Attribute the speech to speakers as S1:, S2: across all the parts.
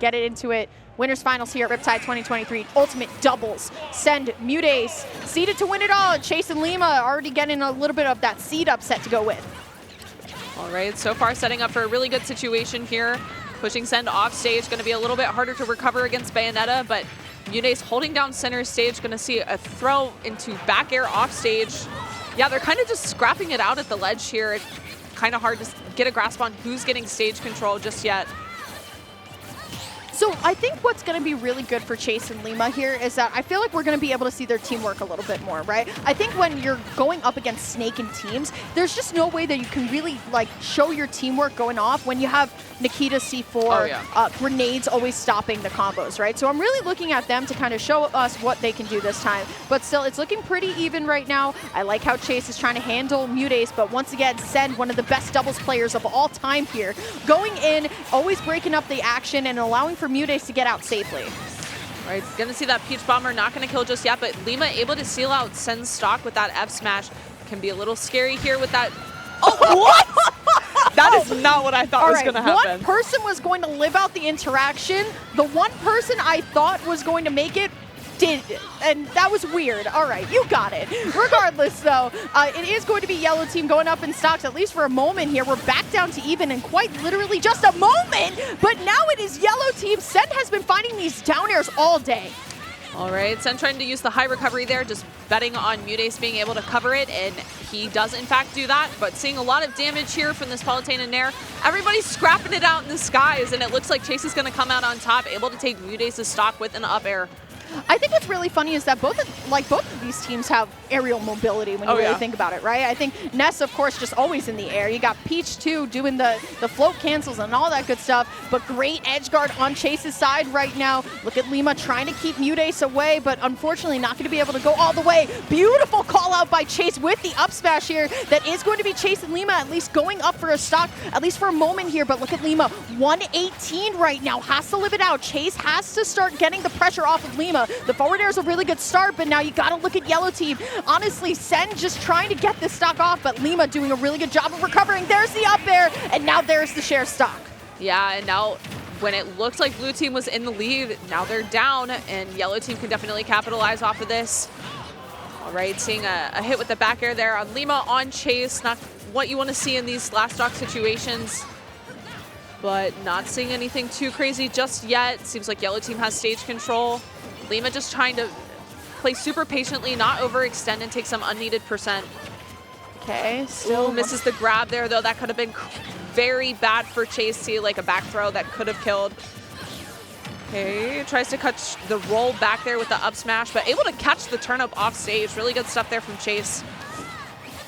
S1: get it into it. Winners finals here at Riptide 2023. Ultimate doubles. Send MuteAce. Seeded to win it all. Chase and Lima already getting a little bit of that seed upset to go with.
S2: All right, so far setting up for a really good situation here. Pushing Send off stage, going to be a little bit harder to recover against Bayonetta, but MuteAce holding down center stage, going to see a throw into back air off stage. Yeah, they're kind of just scrapping it out at the ledge here. It's kind of hard to get a grasp on who's getting stage control just yet.
S1: So I think what's going to be really good for Chase and Lima here is that I feel like we're going to be able to see their teamwork a little bit more, right? I think when you're going up against Snake and teams, there's just no way that you can really like show your teamwork going off when you have Nikita C4, grenades always stopping the combos, right? So I'm really looking at them to kind of show us what they can do this time. But still, it's looking pretty even right now. I like how Chase is trying to handle MuteAce, but once again, Send, one of the best doubles players of all time here, going in, always breaking up the action and allowing for MuteAce to get out safely.
S2: All right, gonna see that Peach Bomber, not gonna kill just yet, but Lima able to seal out Send's stock with that F smash. Can be a little scary here with that. Oh, what? That is not what I thought was gonna happen.
S1: One person was going to live out the interaction. The one person I thought was going to make it did, and that was weird. All right, you got it. Regardless, though, it is going to be Yellow Team going up in stocks, at least for a moment here. We're back down to even in quite literally just a moment, but now it is Yellow Team. Send has been finding these down airs all day.
S2: All right, Send trying to use the high recovery there, just betting on MuteAce being able to cover it, and he does in fact do that, but seeing a lot of damage here from this Palutena Nair. Everybody's scrapping it out in the skies, and it looks like Chase is going to come out on top, able to take MuteAce's stock with an up air.
S1: I think what's really funny is that both of these teams have aerial mobility when you really think about it, right? I think Ness, of course, just always in the air. You got Peach, too, doing the float cancels and all that good stuff, but great edge guard on Chase's side right now. Look at Lima trying to keep MuteAce away, but unfortunately not going to be able to go all the way. Beautiful call out by Chase with the up smash here. That is going to be Chase and Lima at least going up for a stock, at least for a moment here, but look at Lima, 118 right now, has to live it out. Chase has to start getting the pressure off of Lima. The forward air is a really good start, but now you got to look at Yellow Team. Honestly, Send just trying to get this stock off, but Lima doing a really good job of recovering. There's the up air, and now there's the share stock.
S2: Yeah, and now when it looked like Blue Team was in the lead, now they're down, and Yellow Team can definitely capitalize off of this. All right, seeing a hit with the back air there on Lima, on Chase. Not what you want to see in these last stock situations, but not seeing anything too crazy just yet. Seems like Yellow Team has stage control. Lima just trying to play super patiently, not overextend and take some unneeded percent.
S1: Okay, still
S2: misses the grab there, though. That could have been very bad for Chase. See, like a back throw that could have killed. Okay, tries to catch the roll back there with the up smash, but able to catch the turn up off stage. Really good stuff there from Chase.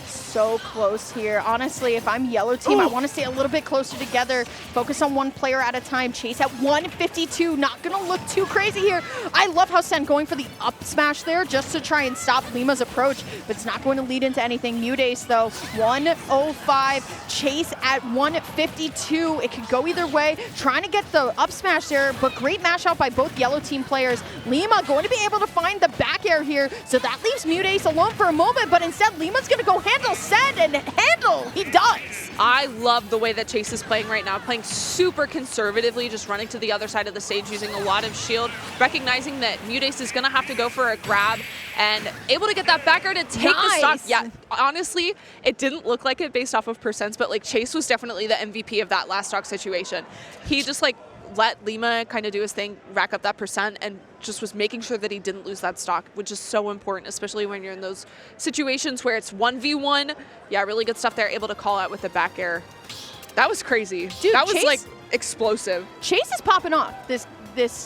S1: So close here. Honestly, if I'm Yellow Team, I want to stay a little bit closer together, focus on one player at a time. Chase at 152, not going to look too crazy here. I love how Send going for the up smash there just to try and stop Lima's approach, but it's not going to lead into anything. MuteAce, though, 105. Chase at 152. It could go either way. Trying to get the up smash there, but great mash out by both Yellow Team players. Lima going to be able to find the back air here, so that leaves MuteAce alone for a moment, but instead Lima's going to go handle Send, and handle, he does.
S2: I love the way that Chase is playing right now, playing super conservatively, just running to the other side of the stage, using a lot of shield, recognizing that MuteAce is going to have to go for a grab, and able to get that back air to take the stock. Yeah, honestly, it didn't look like it based off of percents, but like Chase was definitely the MVP of that last stock situation. He just like let Lima kind of do his thing, rack up that percent, and just was making sure that he didn't lose that stock, which is so important, especially when you're in those situations where it's 1v1. Yeah, really good stuff there, able to call out with the back air. That was crazy.
S1: Dude,
S2: that was like explosive.
S1: Chase is popping off this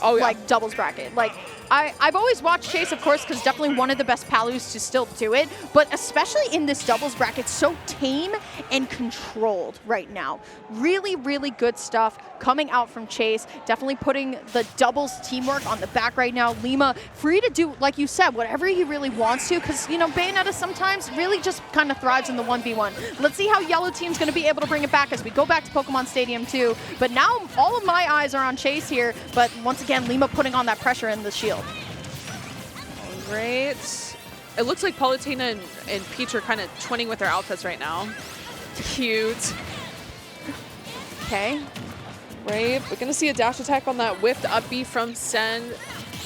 S1: like doubles bracket. Like I've always watched Chase, of course, because definitely one of the best Palus to still do it, but especially in this doubles bracket, so tame and controlled right now. Really, really good stuff coming out from Chase. Definitely putting the doubles teamwork on the back right now. Lima free to do, like you said, whatever he really wants to, because, you know, Bayonetta sometimes really just kind of thrives in the 1v1. Let's see how Yellow Team's going to be able to bring it back as we go back to Pokemon Stadium 2. But now all of my eyes are on Chase here, but once again, Lima putting on that pressure in the shield.
S2: All right. It looks like Palutena and Peach are kind of twinning with their outfits right now. Cute.
S1: Okay.
S2: Right, we're going to see a dash attack on that whiffed up B from Sen.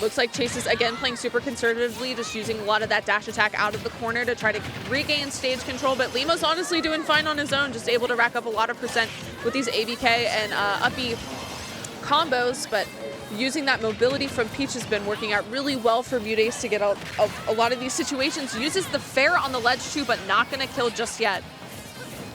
S2: Looks like Chase is again playing super conservatively, just using a lot of that dash attack out of the corner to try to regain stage control. But Lima's honestly doing fine on his own, just able to rack up a lot of percent with these ABK and up B combos. But using that mobility from Peach has been working out really well for MuteAce to get out of a lot of these situations. Uses the fair on the ledge too, but not going to kill just yet.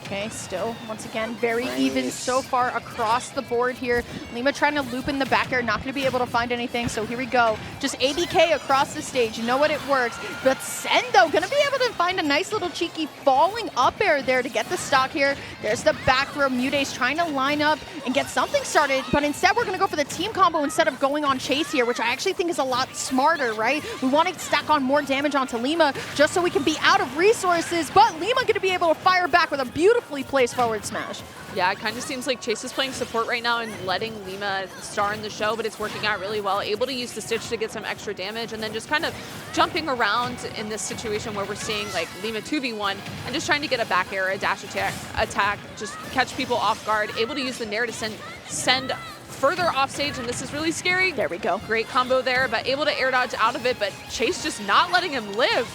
S1: Okay, still, once again, very even so far across the board here. Lima trying to loop in the back air, not going to be able to find anything, so here we go. Just ABK across the stage, you know what, it works. But Sen, though, going to be able to find a nice little cheeky falling up air there to get the stock here. There's the back throw. MuteAce trying to line up and get something started, but instead we're going to go for the team combo instead of going on Chase here, which I actually think is a lot smarter, right? We want to stack on more damage onto Lima just so we can be out of resources, but Lima going to be able to fire back with a beautifully placed forward smash.
S2: Yeah, it kind of seems like Chase is playing support right now and letting Lima star in the show, but it's working out really well. Able to use the Stitch to get some extra damage and then just kind of jumping around in this situation where we're seeing like Lima 2v1 and just trying to get a back air, a dash attack, just catch people off guard. Able to use the Nair to send further off stage, and this is really scary.
S1: There we go.
S2: Great combo there, but able to air dodge out of it, but Chase just not letting him live.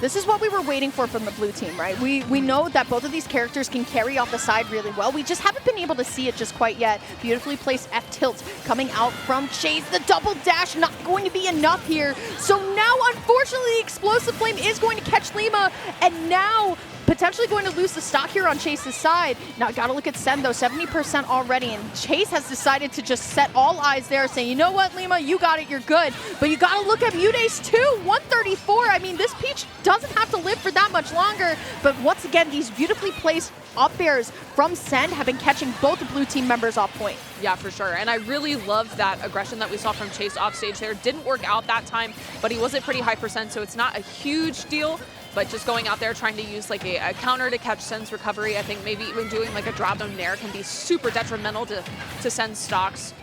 S1: This is what we were waiting for from the blue team, right? We know that both of these characters can carry off the side really well. We just haven't been able to see it just quite yet. Beautifully placed F tilt coming out from Chase. The double dash not going to be enough here. So now, unfortunately, Explosive Flame is going to catch Lima, and now potentially going to lose the stock here on Chase's side. Now, got to look at Sen, though, 70% already, and Chase has decided to just set all eyes there, saying, you know what, Lima, you got it, you're good. But you got to look at MuteAce, too, 134. I mean, this Peach doesn't have to live for that much longer, but once again, these beautifully placed up airs from Sen have been catching both the blue team members off point.
S2: Yeah, for sure. And I really love that aggression that we saw from Chase off stage there. Didn't work out that time, but he was at pretty high percent, so it's not a huge deal. But just going out there trying to use like a counter to catch Sen's recovery, I think maybe even doing like a drop down Nair can be super detrimental to Sen's stocks.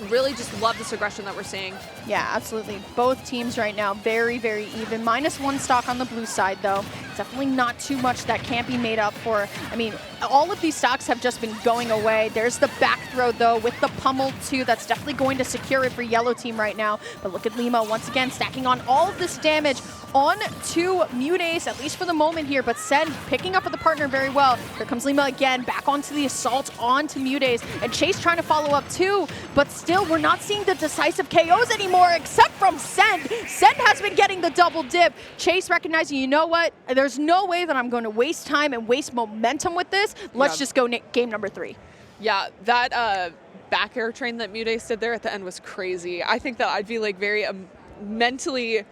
S2: Really just love this aggression that we're seeing.
S1: Yeah, absolutely. Both teams right now very, very even. -1 stock on the blue side, though. Definitely not too much that can't be made up for. I mean, all of these stocks have just been going away. There's the back throw, though, with the pummel, too. That's definitely going to secure it for yellow team right now. But look at Lima once again stacking on all of this damage on to MuteAce, at least for the moment here. But Sen picking up with the partner very well. Here comes Lima again, back onto the assault onto MuteAce. And Chase trying to follow up, too. But still, we're not seeing the decisive KOs anymore, except from Sen. Sen has been getting the double dip. Chase recognizing, you know what? There's no way that I'm going to waste time and waste momentum with this. Let's just go game number 3.
S2: Yeah, that back air train that MuteAce did there at the end was crazy. I think that I'd be like very mentally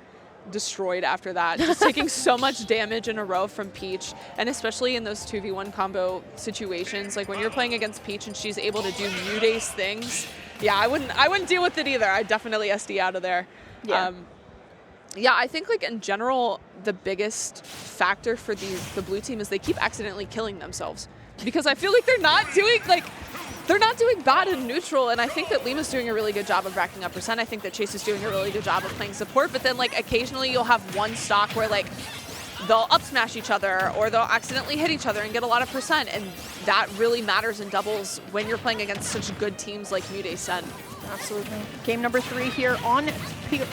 S2: destroyed after that. Just taking so much damage in a row from Peach, and especially in those 2v1 combo situations, like when you're playing against Peach and she's able to do MuteAce things. Yeah, I wouldn't deal with it either. I'd definitely SD out of there.
S1: Yeah.
S2: Yeah, I think like in general, the biggest factor for the blue team is they keep accidentally killing themselves, because I feel like they're not doing bad in neutral, and I think that Lima's doing a really good job of racking up percent. I think that Chase is doing a really good job of playing support, but then like occasionally you'll have one stock where like they'll up smash each other or they'll accidentally hit each other and get a lot of percent, and that really matters in doubles when you're playing against such good teams like MuteAce Sen.
S1: Absolutely. Game number 3 here on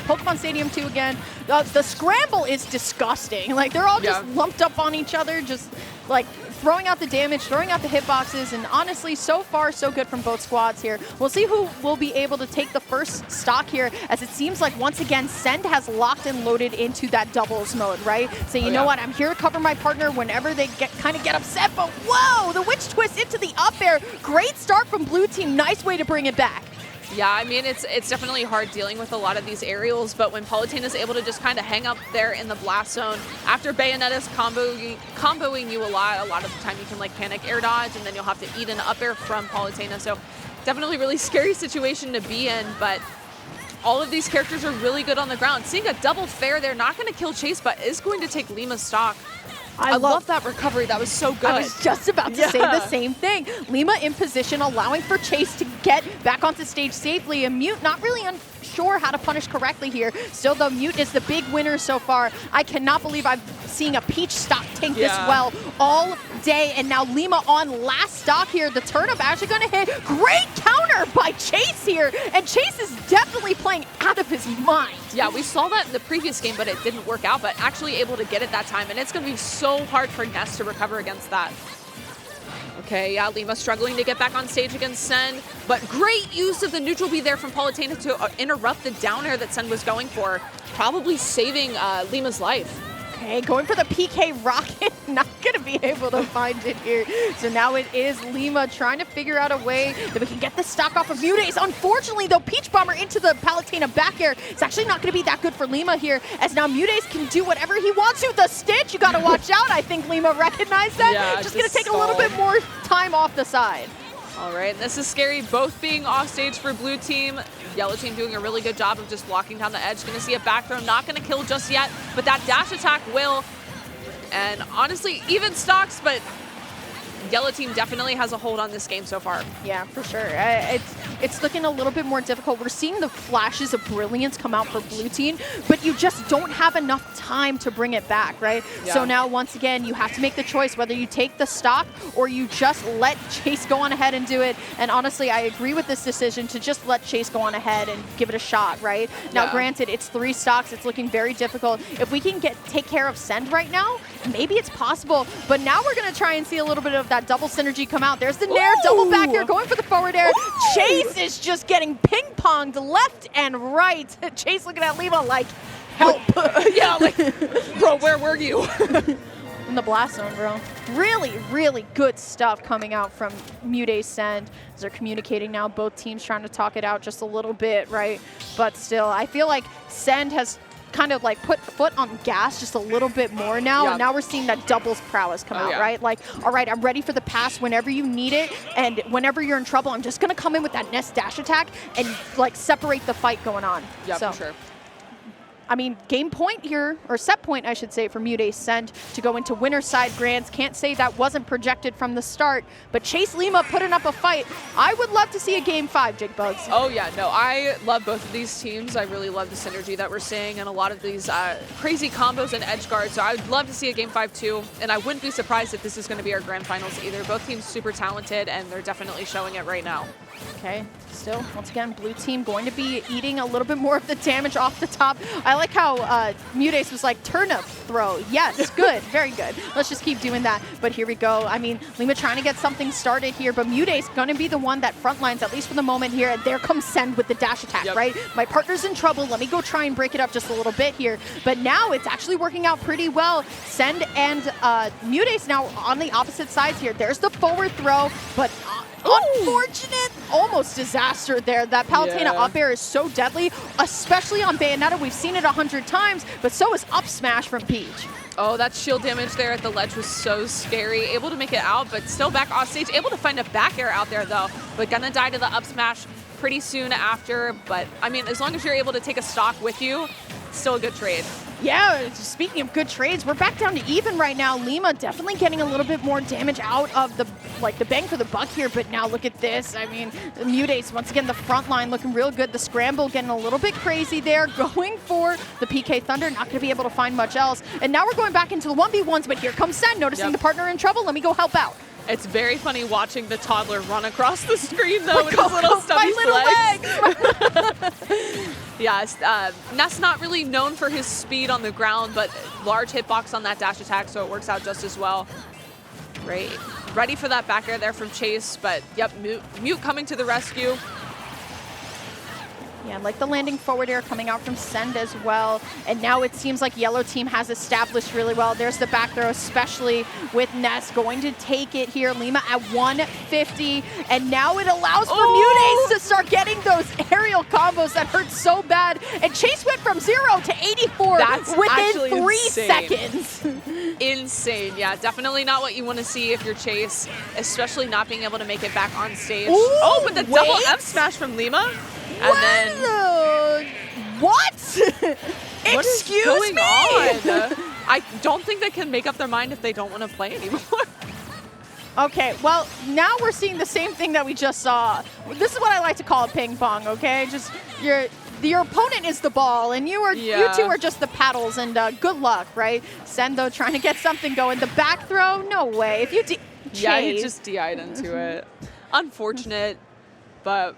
S1: Pokemon Stadium 2 again. The scramble is disgusting. Like, they're all just lumped up on each other, just like throwing out the damage, throwing out the hitboxes, and honestly, so far, so good from both squads here. We'll see who will be able to take the first stock here, as it seems like, once again, Send has locked and loaded into that doubles mode, right? So you know what, I'm here to cover my partner whenever they kind of get upset, but whoa, the witch twist into the up air. Great start from blue team, nice way to bring it back.
S2: Yeah, I mean, it's definitely hard dealing with a lot of these aerials, but when Palutena is able to just kind of hang up there in the blast zone, after Bayonetta's comboing you a lot of the time you can like panic air dodge, and then you'll have to eat an up air from Palutena. So definitely really scary situation to be in, but all of these characters are really good on the ground. Seeing a double fair, they're not going to kill Chase, but is going to take Lima's stock. I love that recovery. That was so good.
S1: I was just about to say the same thing. Lima in position, allowing for Chase to get back onto stage safely, and Mute not really unsure how to punish correctly here. Still, though, Mute is the big winner so far. I cannot believe I'm seeing a Peach stock tank this well all day, and now Lima on last stock here. The turnip actually going to hit. Great counter by Chase here, and Chase is definitely playing out of his mind.
S2: Yeah, we saw that in the previous game, but it didn't work out, but actually able to get it that time, and it's going to be so hard for Ness to recover against that. Okay, yeah, Lima struggling to get back on stage against Sen, but great use of the neutral B there from Palutena to interrupt the down air that Sen was going for, probably saving Lima's life.
S1: Okay, going for the PK rocket, not going to be able to find it here. So now it is Lima trying to figure out a way that we can get the stock off of MuteAce. Unfortunately, though, Peach Bomber into the Palutena back air. It's actually not going to be that good for Lima here, as now MuteAce can do whatever he wants to. The stitch, you got to watch out. I think Lima recognized that.
S2: Yeah,
S1: just going to take a little bit more time off the side.
S2: All right, this is scary, both being off stage for blue team. Yellow team doing a really good job of just blocking down the edge. Gonna see a back throw, not gonna kill just yet, but that dash attack will. And honestly, even stocks, but Yellow team definitely has a hold on this game so far.
S1: Yeah, for sure. It's looking a little bit more difficult. We're seeing the flashes of brilliance come out for blue team, but you just don't have enough time to bring it back, right?
S2: Yeah.
S1: So now, once again, you have to make the choice whether you take the stock or you just let Chase go on ahead and do it. And honestly, I agree with this decision to just let Chase go on ahead and give it a shot, right? Now,
S2: Yeah.
S1: granted, it's 3 stocks. It's looking very difficult. If we can take care of Send right now, maybe it's possible. But now we're going to try and see a little bit of that double synergy come out. There's the Nair, double back air, going for the forward air.
S2: Ooh.
S1: Chase is just getting ping-ponged left and right. Chase looking at Lima like, help.
S2: Yeah, like, bro, where were you?
S1: In the blast zone, bro. Really, really good stuff coming out from MuteAce Send as they're communicating now. Both teams trying to talk it out just a little bit, right? But still, I feel like Send has kind of like put foot on gas just a little bit more now.
S2: Yeah.
S1: And now we're seeing that doubles prowess come out,
S2: yeah.
S1: right? Like, all right, I'm ready for the pass whenever you need it. And whenever you're in trouble, I'm just going to come in with that Nest dash attack and like separate the fight going on.
S2: Yeah,
S1: so,
S2: for sure.
S1: I mean, game point here, or set point, I should say, for MuteAce Send to go into winner side grands. Can't say that wasn't projected from the start, but Chase Lima putting up a fight. I would love to see a game 5, Jig Bugs.
S2: Oh yeah, no, I love both of these teams. I really love the synergy that we're seeing and a lot of these crazy combos and edge guards. So I would love to see a game 5 too, and I wouldn't be surprised if this is going to be our grand finals either. Both teams super talented, and they're definitely showing it right now.
S1: Okay, still, once again, blue team going to be eating a little bit more of the damage off the top. I like how MuteAce was like, turnip throw. Yes, good, very good. Let's just keep doing that. But here we go. I mean, Lima trying to get something started here, but MuteAce going to be the one that front lines, at least for the moment here. And there comes Send with the dash attack,
S2: Yep.
S1: right? My partner's in trouble. Let me go try and break it up just a little bit here. But now it's actually working out pretty well. Send and MuteAce now on the opposite sides here. There's the forward throw, but unfortunate, almost disaster there. That Palutena
S2: Yeah.
S1: up air is so deadly, especially on Bayonetta. We've seen it 100 times, but so is up smash from Peach.
S2: Oh, that shield damage there at the ledge was so scary. Able to make it out, but still back off stage. Able to find a back air out there though, but gonna die to the up smash pretty soon after. But I mean, as long as you're able to take a stock with you, still a good trade.
S1: Yeah, speaking of good trades, we're back down to even right now. Lima definitely getting a little bit more damage out of the bang for the buck here, but now look at this. I mean, MuteAce, once again, the front line looking real good. The scramble getting a little bit crazy there, going for the PK Thunder, not going to be able to find much else. And now we're going back into the 1v1s, but here comes Sen, noticing the partner in trouble. Let me go help out.
S2: It's very funny watching the toddler run across the screen though with his little stubby legs. Yes, Ness not really known for his speed on the ground, but large hitbox on that dash attack, so it works out just as well. Great. Ready for that back air there from Chase, but yep, Mute coming to the rescue.
S1: Yeah, like the landing forward air coming out from Send as well. And now it seems like Yellow team has established really well. There's the back throw, especially with Ness going to take it here. Lima at 150. And now it allows for MuteAce to start getting those aerial combos that hurt so bad. And Chase went from 0 to 84 within 3 seconds.
S2: Insane. Yeah, definitely not what you want to see if you're Chase, especially not being able to make it back on stage.
S1: Ooh,
S2: but the double F smash from Lima. And then
S1: what?
S2: What is
S1: Excuse
S2: going
S1: me?
S2: on? I don't think they can make up their mind if they don't want to play anymore.
S1: Okay, well, now we're seeing the same thing that we just saw. This is what I like to call a ping pong, okay? Just your opponent is the ball, and you two are just the paddles, and good luck, right? Sendo trying to get something going. The back throw, no way. If you
S2: yeah, he just DI'd into it. Unfortunate, but